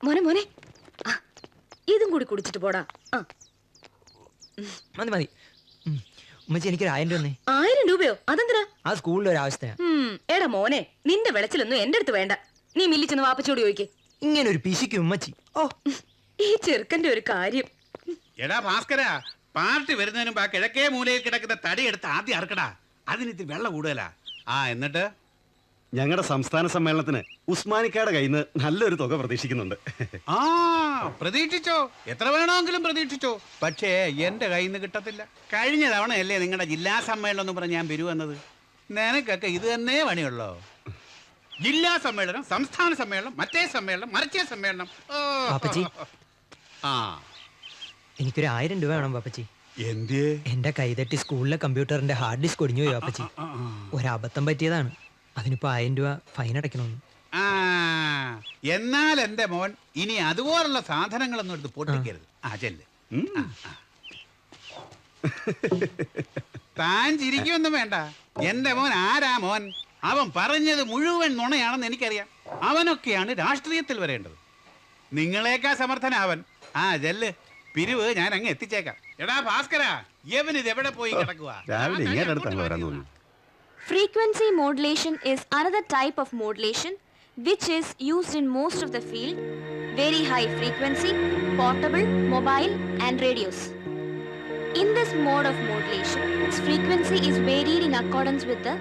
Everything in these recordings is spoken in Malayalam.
മോനെ മോനെ ഇതും കൂടി കുടിച്ചിട്ട് പോടാ. മതി മതി. ഉമ്മച്ചി എനിക്കൊരു 1000 രൂപ. 1000 രൂപയോ? അതെന്തിനാ? ആ സ്കൂളിൽ ഒരു ആവശ്യത്തിനാ. എടാ മോനെ, നിന്റെ വിളച്ചിലൊന്നും എന്റെ അടുത്ത് വേണ്ട. നീ മില്ലിച്ചെന്ന് വാപ്പച്ചോട് ചോദിക്കേ. ഇങ്ങനെ ഒരു പിശിക്കും ഉമ്മച്ചി. ഓ ഈ ചെറുക്കന്റെ ഒരു കാര്യം. എടാ ഭാസ്കര, പാർട്ടി വരുന്നതിന് മുമ്പ് ആ കിഴക്കേ മൂലയിൽ കിടക്കുന്ന തടിയെടുത്ത് ആദ്യം അറക്കടാ. അതിനിത് വെള്ളം കൂടുതലാ. എന്നിട്ട് ഞങ്ങളുടെ സംസ്ഥാന സമ്മേളനത്തിന് ഉസ്മാനിക്കായുടെ കയ്യിൽ നിന്ന് നല്ലൊരു തുക പ്രതീക്ഷിക്കുന്നുണ്ട്. പ്രതീക്ഷിച്ചോ, എത്ര വേണമെങ്കിലും പ്രതീക്ഷിച്ചോ. പക്ഷേ എന്റെ കയ്യിൽ നിന്ന് കിട്ടത്തില്ല. കഴിഞ്ഞ തവണയല്ലേ നിങ്ങളുടെ ജില്ലാ സമ്മേളനം എന്ന് പറഞ്ഞ് ഞാൻ വരുവന്നത്. നിനക്കൊക്കെ ഇത് തന്നെ പണിയുള്ളോ? ജില്ലാ സമ്മേളനം, സംസ്ഥാന സമ്മേളനം, മറ്റേ സമ്മേളനം, മറിച്ചേ സമ്മേളനം. എനിക്കൊരു 1000 രൂപ വേണം പാപ്പച്ചി. എന്റെ കൈതട്ടി സ്കൂളിലെ കമ്പ്യൂട്ടറിന്റെ ഹാർഡ് ഡിസ്ക് ഒടിഞ്ഞു പോയി പാപ്പച്ചി. ഒരബദ്ധം പറ്റിയതാണ്. അതിനിപ്പോ 1000 രൂപ ഫൈൻ അടയ്ക്കണമെന്ന്. എന്നാൽ എന്റെ മോൻ ഇനി അതുപോലുള്ള സാധനങ്ങളൊന്നും എടുത്ത് പൊട്ടിക്കരുത്. ചെല്ല്. താൻ ചിരിക്കൊന്നും വേണ്ട. എന്റെ മോൻ ആരാ മോൻ? അവൻ പറഞ്ഞത് മുഴുവൻ നുണയാണെന്ന് എനിക്കറിയാം. അവനൊക്കെയാണ് രാഷ്ട്രീയത്തിൽ വരേണ്ടത്. നിങ്ങളേക്കാ സമർത്ഥന അവൻ. ചെല്ല്. പിരിവ് ഞാൻ അങ്ങ് എത്തിച്ചേക്കാം. എടാ ഭാസ്കര, യവൻ ഇത് എവിടെ പോയി കിടക്കുക? Frequency modulation is another type of modulation which is used in most of the field, very high frequency, portable, mobile and radios. In this mode of modulation, its frequency is varied in accordance with the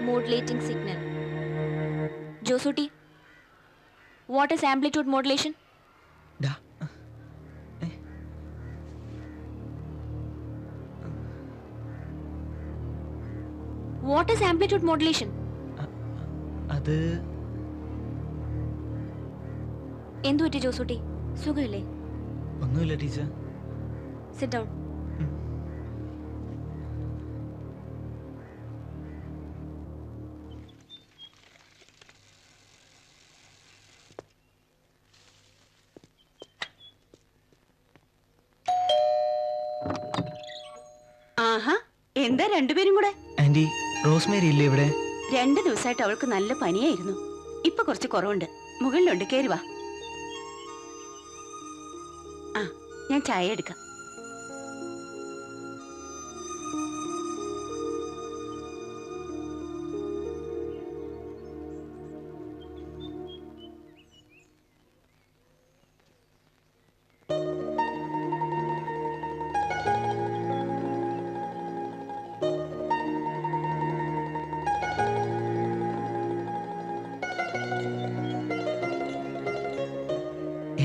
modulating signal. Josuti, what is amplitude modulation? Da. What is amplitude modulation? അത് എന്തു പറ്റി ജോസൂട്ടി? സുഖമില്ലേ? ഒന്നുമില്ല ടീച്ചർ. Sit down. എന്താ രണ്ടുപേരും കൂടെ? ആന്റി, റോസ്മേരി ഇല്ലേ ഇവിടെ? 2 ദിവസമായിട്ട് അവൾക്ക് നല്ല പനിയായിരുന്നു. ഇപ്പൊ കുറച്ച് കുറവുണ്ട്. മുകളിലുണ്ട്, കേറി വാ. ഞാൻ ചായ എടുക്കാം.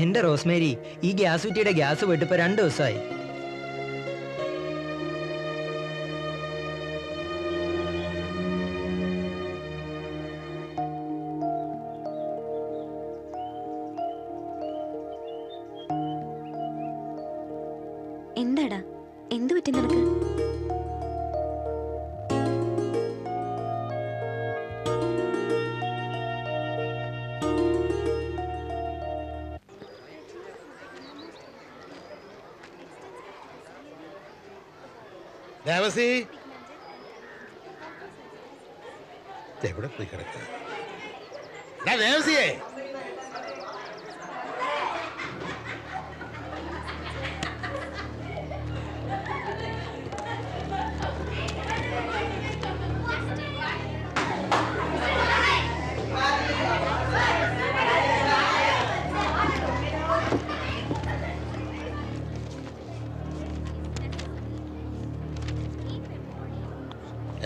എന്റെ റോസ്മേരി, ഈ ഗ്യാസ് കുറ്റിയുടെ ഗ്യാസ് പോയിട്ട് ഇപ്പൊ 2 ദിവസമായി. എന്താടാ, എന്തു പറ്റി നിനക്ക്? ദേവസി, എവിടെ പോയി കിടക്കുക? ദേവസിയെ,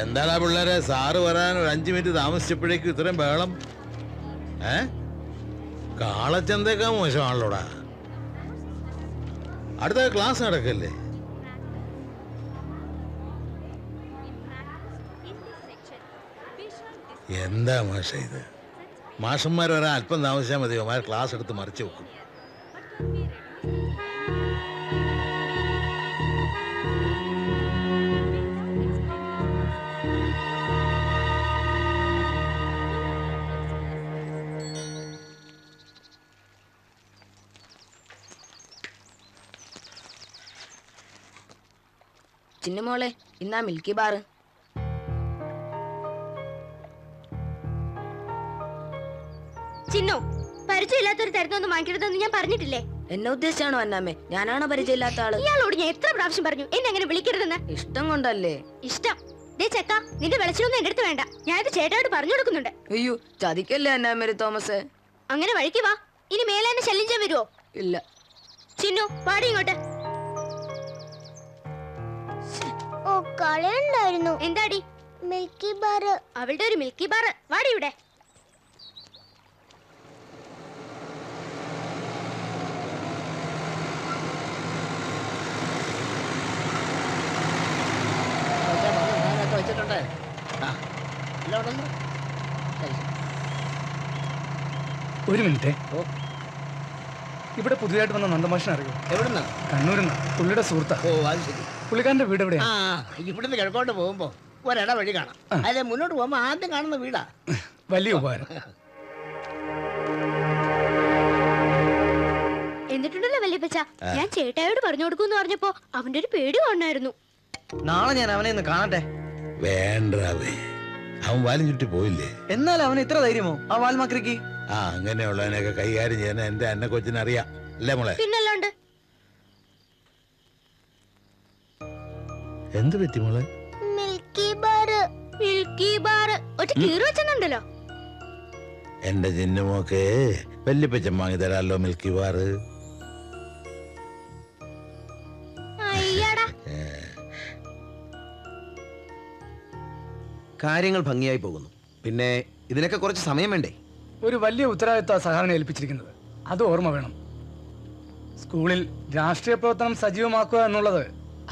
എന്താടാ പിള്ളേരെ, സാറ് വരാൻ ഒരു 5 മിനിറ്റ് താമസിച്ചപ്പോഴേക്കും ഇത്രയും ബഹളം? കാളച്ചന്തേക്കാ മോശമാണല്ലോടാ. അടുത്ത ക്ലാസ് നടക്കല്ലേ? എന്താ മാഷ ഇത്? മാഷന്മാർ വരാൻ അല്പം താമസിച്ചാൽ മതിയോ? മാർ ക്ലാസ് എടുത്ത് മറിച്ച് വെക്കും. ചിന്നുമോളെ, ഇന്നാ മിൽക്കി ബാർ. ചിന്നു, പരിചയമില്ലാത്തൊരു തരുന്നൊന്നും വാങ്ങിക്കരുതെന്ന് ഞാൻ പറഞ്ഞിട്ടില്ലേ? എന്നെ ഉദ്ദേശിച്ചാണോ അന്നാമ്മേ? ഞാനാണോ പരിചയമില്ലാത്ത ആള്? ഇയാളോട് ഞാൻ എത്ര പ്രാവശ്യം പറഞ്ഞു എന്നെ അങ്ങനെ വിളിക്കരുതെന്ന്? ഇഷ്ടം കൊണ്ടല്ലേ? ഇഷ്ടം? ദേ ചെക്ക, നിന്റെ വെളിച്ചൊന്നും എന്റെ അടുത്ത് വേണ്ട. ഞാനിത് ചേട്ടായോട് പറഞ്ഞു കൊടുക്കുന്നുണ്ട്. അയ്യോ, ചതിക്കല്ലേ അന്നാമ്മേ തോമസ്. അങ്ങനെ വഴിക്ക് വാ. ഇനി മേലെ എന്നെ ശല്യം ചെയ്യാൻ വരുവോ? ഇല്ല. ചിന്നു, പാടി ഇങ്ങോട്ട്. ഓ, കളയുണ്ടായിരുന്നു. എന്താടി? Milky bar. അവളുടെ ഒരു മിൽക്കി ബാർ. വാടി ഇവിടെ. ഒരു മിനിറ്റ്. ഇവിടെ പുതിയതായിട്ട് വന്ന നന്ദമാഷിനെ അറിയോ? എവിടുന്ന? കണ്ണൂരിന്ന്. പുള്ളിയുടെ സുഹൃത്താ. ഓ, അത് ശരി. പുള്ളിക്കാരന്റെ വീട് എവിടെയാ? ഇവിടുന്ന് കിഴക്കോട്ട് പോകുമ്പോ ഒരിട വഴി കാണാം. അതിലെ മുന്നോട്ട് പോകുമ്പോ ആദ്യം കാണുന്ന വീടാ. വലിയ ഉപകാരം. എന്നിട്ടുണ്ടല്ലോ വല്യപ്പച്ച, ഞാൻ ചേട്ടായോട് പറഞ്ഞു കൊടുക്കൂന്ന് പറഞ്ഞപ്പോ അവന്റെ ഒരു പേടി കാണായിരുന്നു. നാളെ ഞാൻ അവനെ ഒന്ന് കാണട്ടെ. വേണ്ടവേ, അവൻ വാലും ചുറ്റി പോയില്ലേ? എന്നാൽ അവന് ഇത്ര ധൈര്യമോ ആ വാൽമാക്രിക്ക്? അങ്ങനെയുള്ളതിനൊക്കെ കൈകാര്യം ചെയ്യാൻ എന്റെ അന്നെ കൊച്ചിനറിയാം അല്ലേ മോളെ? പിന്നല്ലാണ്ട്. എന്ത് പറ്റി മോളെ? Milky bar. മിൽക്കി ബാർ ഒറ്റ കീറി വെച്ചെന്നുണ്ടല്ലോ. എന്റെ ചിന്നുമോക്ക് വല്യപ്പച്ചൻ വാങ്ങി തരാമല്ലോ മിൽക്കി ബാർ. അയ്യടാ. കാര്യങ്ങൾ ഭംഗിയായി പോകുന്നു. പിന്നെ ഇതിനൊക്കെ കുറച്ച് സമയം വേണ്ടേ? ഒരു വലിയ ഉത്തരവാദിത്വ സഹാവിനെ ഏൽപ്പിച്ചിരിക്കുന്നത്. അത് ഓർമ്മ വേണം. സ്കൂളിൽ രാഷ്ട്രീയ പ്രവർത്തനം സജീവമാക്കുക എന്നുള്ളത്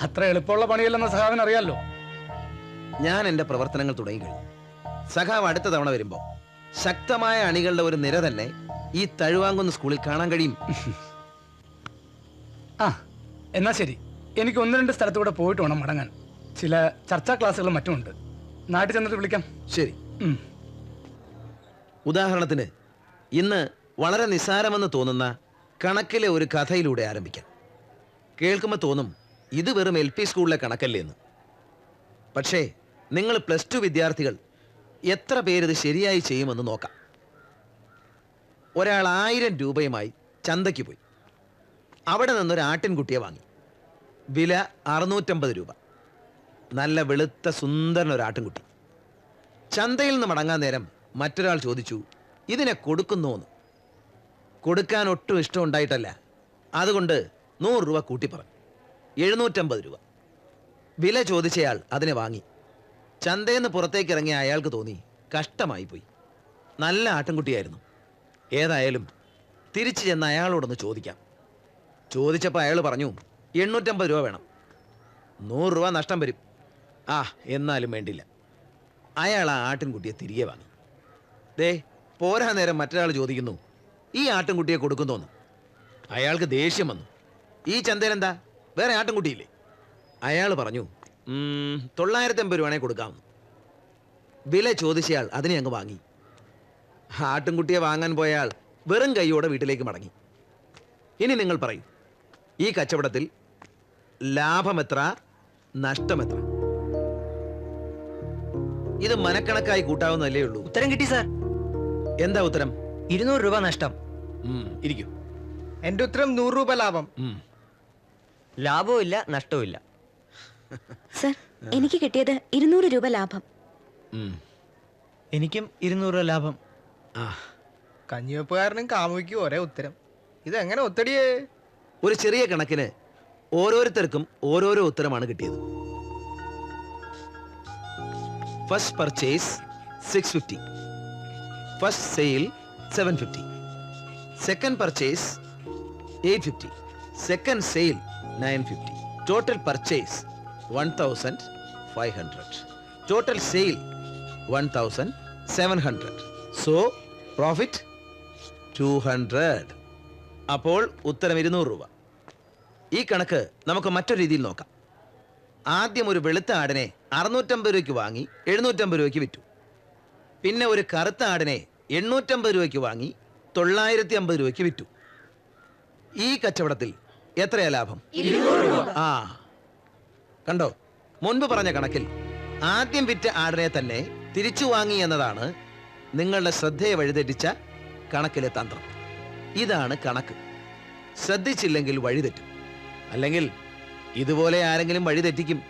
അത്ര എളുപ്പമുള്ള പണിയല്ലെന്ന് സഹാവിന് അറിയാലോ. ഞാൻ എന്റെ പ്രവർത്തനങ്ങൾ തുടങ്ങി കഴിഞ്ഞു. സഖാവ് അടുത്ത തവണ വരുമ്പോ ശക്തമായ അണികളുടെ ഒരു നിര തന്നെ ഈ തഴുവാങ്കുന്ന് സ്കൂളിൽ കാണാൻ കഴിയും. എന്നാ ശരി, എനിക്ക് 1-2 സ്ഥലത്തൂടെ പോയിട്ട് വേണം മടങ്ങാൻ. ചില ചർച്ചാ ക്ലാസ്സുകളും മറ്റുമുണ്ട്. നാട്ടിൽ ചെന്നിട്ട് വിളിക്കാം. ശരി. ഉദാഹരണത്തിന് ഇന്ന് വളരെ നിസ്സാരമെന്ന് തോന്നുന്ന കണക്കിലെ ഒരു കഥയിലൂടെ ആരംഭിക്കാം. കേൾക്കുമ്പോൾ തോന്നും ഇത് വെറും LP സ്കൂളിലെ കണക്കല്ലേ എന്ന്. പക്ഷേ നിങ്ങൾ +2 വിദ്യാർത്ഥികൾ എത്ര പേരിത് ശരിയായി ചെയ്യുമെന്ന് നോക്കാം. ഒരാൾ 1000 രൂപയുമായി ചന്തയ്ക്ക് പോയി. അവിടെ നിന്നൊരു ആട്ടിൻകുട്ടിയെ വാങ്ങി. വില 650 രൂപ. നല്ല വെളുത്ത സുന്ദരൻ ഒരു ആട്ടിൻകുട്ടി. ചന്തയിൽ നിന്ന് മടങ്ങാൻ നേരം മറ്റൊരാൾ ചോദിച്ചു, ഇതിനെ കൊടുക്കുന്നോന്ന്. കൊടുക്കാൻ ഒട്ടും ഇഷ്ടമുണ്ടായിട്ടല്ല, അതുകൊണ്ട് 100 രൂപ കൂട്ടി പറഞ്ഞു. 750 രൂപ. വില ചോദിച്ചയാൾ അതിനെ വാങ്ങി. ചന്തയിൽ നിന്ന് പുറത്തേക്ക് ഇറങ്ങിയ അയാൾക്ക് തോന്നി കഷ്ടമായി പോയി. നല്ല ആട്ടിൻകുട്ടിയായിരുന്നു. ഏതായാലും തിരിച്ചു ചെന്ന് അയാളോടൊന്ന് ചോദിക്കാം. ചോദിച്ചപ്പോൾ അയാൾ പറഞ്ഞു 850 രൂപ വേണം. 100 രൂപ നഷ്ടം വരും. എന്നാലും വേണ്ടില്ല. അയാൾ ആ ആട്ടിൻകുട്ടിയെ തിരികെ വാങ്ങി. ദേ പോരാ നേരം മറ്റൊരാൾ ചോദിക്കുന്നു, ഈ ആട്ടിൻകുട്ടിയെ കൊടുക്കുന്നോന്ന്. അയാൾക്ക് ദേഷ്യം വന്നു. ഈ ചന്തയിലെന്താ വേറെ ആട്ടിൻകുട്ടിയില്ലേ? അയാൾ പറഞ്ഞു 950 രൂപയാണെങ്കിൽ കൊടുക്കാമെന്ന്. വില ചോദിച്ചയാൾ അതിനെ അങ്ങ് വാങ്ങി. ആട്ടിൻകുട്ടിയെ വാങ്ങാൻ പോയാൽ വെറും കൈയോടെ വീട്ടിലേക്ക് മടങ്ങി. ഇനി നിങ്ങൾ പറയൂ, ഈ കച്ചവടത്തിൽ ലാഭമെത്ര, നഷ്ടമെത്ര? ഇത് മനക്കണക്കായി കൂട്ടാവുന്നല്ലേ ഉള്ളൂ. ഉത്തരം കിട്ടി സാർ. എന്താ ഉത്തരം? 200 രൂപ നഷ്ടം. ഇരിക്കൂ. എന്റെ ഉത്തരം 100 രൂപ ലാഭം. ലാഭവും ഇല്ല നഷ്ടവും ഇല്ല. സർ, എനിക്ക് കിട്ടിയത് 200 രൂപ ലാഭം. എനിക്കും 200 രൂപ ലാഭം. കഞ്ഞിവെപ്പുകാരനും കാമുയ്ക്കും ഒരേ ഉത്തരം. ഇതെങ്ങനെ ഒത്തടിയേ? ഒരു ചെറിയ കണക്കിന് ഓരോരുത്തർക്കും ഓരോരോ ഉത്തരമാണ് കിട്ടിയത്. First purchase 650, first sale 750, second purchase 850, second sale 950, total purchase 1500, total sale 1700. So profit 200. അപ്പോൾ ഉത്തരം 200 രൂപ. ഈ കണക്ക് നമുക്ക് മറ്റൊരു രീതിയിൽ നോക്കാം. ആദ്യം ഒരു വെളുത്ത ആടിനെ 650 രൂപയ്ക്ക് വാങ്ങി 750 രൂപയ്ക്ക് വിറ്റു. പിന്നെ ഒരു കറുത്ത ആടിനെ 850 രൂപയ്ക്ക് വാങ്ങി 950 രൂപയ്ക്ക് വിറ്റു. ഈ കച്ചവടത്തിൽ എത്രയാ ലാഭം? 200 രൂപ. കണ്ടോ, മുൻപ് പറഞ്ഞ കണക്കിൽ ആദ്യം വിറ്റ ആടിനെ തന്നെ തിരിച്ചു വാങ്ങി എന്നതാണ് നിങ്ങളുടെ ശ്രദ്ധയെ വഴിതെറ്റിച്ച കണക്കിലെ തന്ത്രം. ഇതാണ് കണക്ക്. ശ്രദ്ധിച്ചില്ലെങ്കിൽ വഴിതെറ്റും. അല്ലെങ്കിൽ ഇതുപോലെ ആരെങ്കിലും വഴിതെറ്റിക്കും.